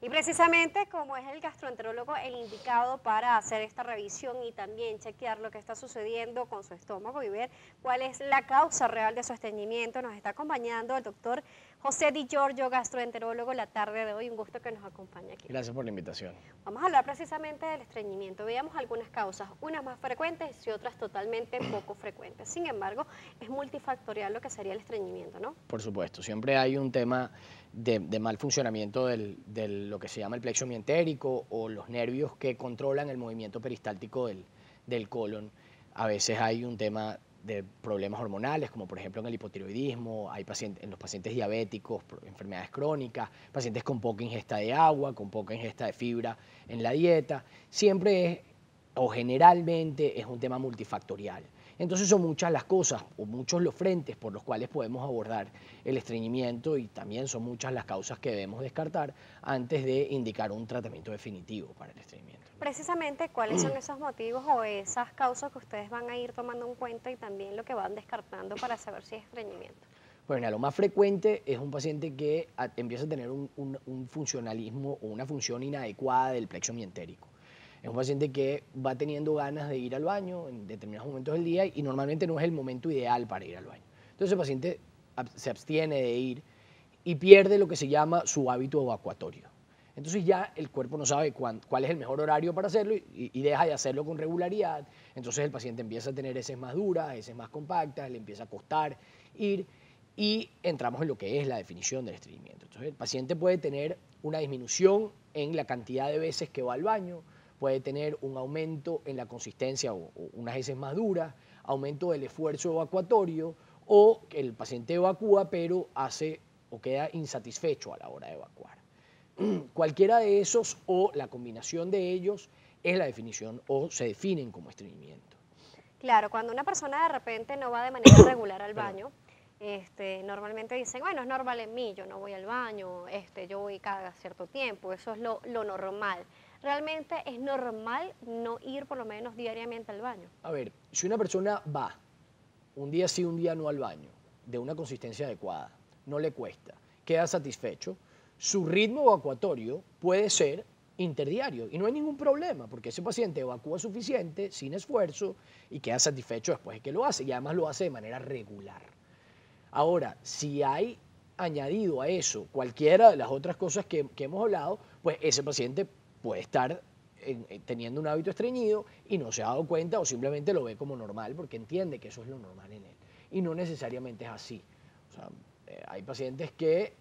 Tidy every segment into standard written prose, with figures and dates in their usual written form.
Y precisamente como es el gastroenterólogo el indicado para hacer esta revisión y también chequear lo que está sucediendo con su estómago y ver cuál es la causa real de su estreñimiento, nos está acompañando el doctor José Di Giorgio, gastroenterólogo, la tarde de hoy. Un gusto que nos acompañe aquí. Gracias por la invitación. Vamos a hablar precisamente del estreñimiento. Veamos algunas causas, unas más frecuentes y otras totalmente poco frecuentes. Sin embargo, es multifactorial lo que sería el estreñimiento, ¿no? Por supuesto, siempre hay un tema de mal funcionamiento de lo que se llama el plexo mientérico o los nervios que controlan el movimiento peristáltico del colon. A veces hay un tema de problemas hormonales, como por ejemplo en el hipotiroidismo, hay en los pacientes diabéticos, enfermedades crónicas, pacientes con poca ingesta de agua, con poca ingesta de fibra en la dieta. Siempre es, o generalmente es un tema multifactorial. Entonces son muchas las cosas o muchos los frentes por los cuales podemos abordar el estreñimiento y también son muchas las causas que debemos descartar antes de indicar un tratamiento definitivo para el estreñimiento. Precisamente, ¿cuáles son esos motivos o esas causas que ustedes van a ir tomando en cuenta y también lo que van descartando para saber si es estreñimiento? Pues mira, lo más frecuente es un paciente que empieza a tener un funcionalismo o una función inadecuada del plexo mientérico. Es un paciente que va teniendo ganas de ir al baño en determinados momentos del día y normalmente no es el momento ideal para ir al baño. Entonces el paciente se abstiene de ir y pierde lo que se llama su hábito evacuatorio. Entonces ya el cuerpo no sabe cuál es el mejor horario para hacerlo y deja de hacerlo con regularidad. Entonces el paciente empieza a tener heces más duras, heces más compactas, le empieza a costar ir y entramos en lo que es la definición del estreñimiento. Entonces el paciente puede tener una disminución en la cantidad de veces que va al baño, puede tener un aumento en la consistencia o unas heces más duras, aumento del esfuerzo evacuatorio o que el paciente evacúa pero hace o queda insatisfecho a la hora de evacuar. Cualquiera de esos o la combinación de ellos es la definición o se definen como estreñimiento. Claro, cuando una persona de repente no va de manera regular al Perdón. baño, normalmente dicen, bueno, es normal en mí, yo no voy al baño, yo voy cada cierto tiempo, eso es lo normal. ¿Realmente es normal no ir por lo menos diariamente al baño? A ver, si una persona va un día sí, un día no al baño, de una consistencia adecuada, no le cuesta, queda satisfecho, su ritmo evacuatorio puede ser interdiario y no hay ningún problema porque ese paciente evacúa suficiente, sin esfuerzo y queda satisfecho después de que lo hace y además lo hace de manera regular. Ahora, si hay añadido a eso cualquiera de las otras cosas que hemos hablado, pues ese paciente puede estar teniendo un hábito estreñido y no se ha dado cuenta o simplemente lo ve como normal porque entiende que eso es lo normal en él. Y no necesariamente es así. O sea, hay pacientes que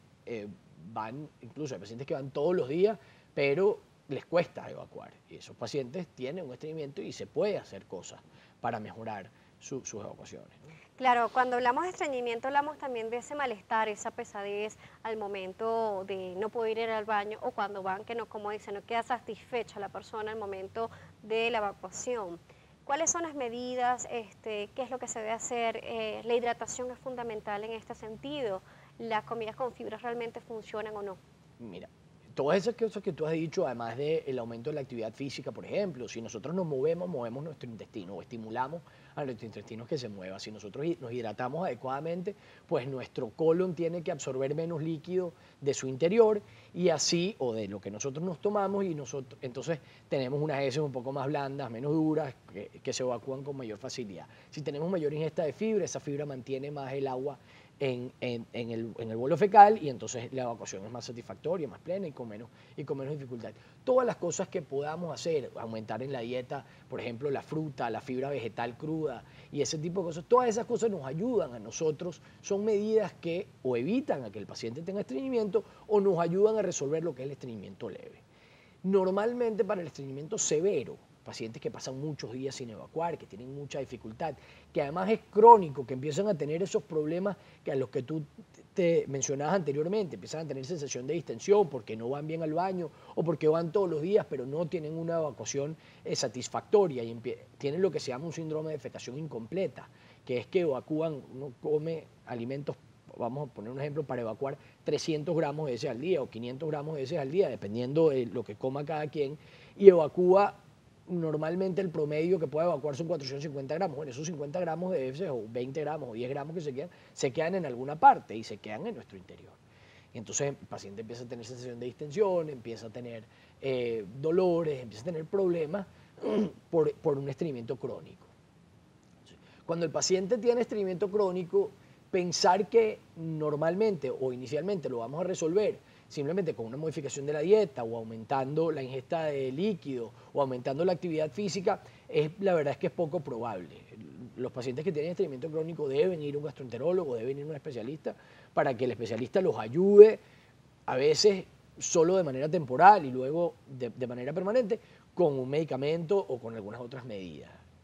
incluso hay pacientes que van todos los días, pero les cuesta evacuar. Y esos pacientes tienen un estreñimiento y se puede hacer cosas para mejorar sus evacuaciones, ¿no? Claro, cuando hablamos de estreñimiento hablamos también de ese malestar, esa pesadez al momento de no poder ir al baño o cuando van que no, como dicen, no queda satisfecha la persona al momento de la evacuación. ¿Cuáles son las medidas? ¿Qué es lo que se debe hacer? La hidratación es fundamental en este sentido. ¿Las comidas con fibras realmente funcionan o no? Mira, todas esas cosas que tú has dicho, además del aumento de la actividad física, por ejemplo, si nosotros nos movemos, movemos nuestro intestino o estimulamos a nuestro intestino que se mueva. Si nosotros nos hidratamos adecuadamente, pues nuestro colon tiene que absorber menos líquido de su interior y así, o de lo que nosotros nos tomamos, y nosotros entonces tenemos unas heces un poco más blandas, menos duras, que se evacúan con mayor facilidad. Si tenemos mayor ingesta de fibra, esa fibra mantiene más el agua en el bolo fecal y entonces la evacuación es más satisfactoria, más plena y con menos dificultad. Todas las cosas que podamos hacer, aumentar en la dieta, por ejemplo, la fruta, la fibra vegetal cruda y ese tipo de cosas, todas esas cosas nos ayudan a nosotros, son medidas que o evitan a que el paciente tenga estreñimiento o nos ayudan a resolver lo que es el estreñimiento leve. Normalmente para el estreñimiento severo, pacientes que pasan muchos días sin evacuar, que tienen mucha dificultad, que además es crónico, que empiezan a tener esos problemas que a los que tú te mencionabas anteriormente, empiezan a tener sensación de distensión porque no van bien al baño o porque van todos los días pero no tienen una evacuación satisfactoria y tienen lo que se llama un síndrome de defecación incompleta, que es que evacúan, uno come alimentos, vamos a poner un ejemplo, para evacuar 300 gramos de heces al día o 500 gramos de heces al día, dependiendo de lo que coma cada quien, y evacúa normalmente el promedio que puede evacuar son 450 gramos. Bueno, esos 50 gramos de heces o 20 gramos o 10 gramos que se quedan en alguna parte y se quedan en nuestro interior. Y entonces el paciente empieza a tener sensación de distensión, empieza a tener dolores, empieza a tener problemas por un estreñimiento crónico. Cuando el paciente tiene estreñimiento crónico, pensar que normalmente o inicialmente lo vamos a resolver simplemente con una modificación de la dieta o aumentando la ingesta de líquido o aumentando la actividad física, la verdad es que es poco probable. Los pacientes que tienen estreñimiento crónico deben ir a un gastroenterólogo, deben ir a un especialista para que el especialista los ayude, a veces solo de manera temporal y luego de manera permanente, con un medicamento o con algunas otras medidas.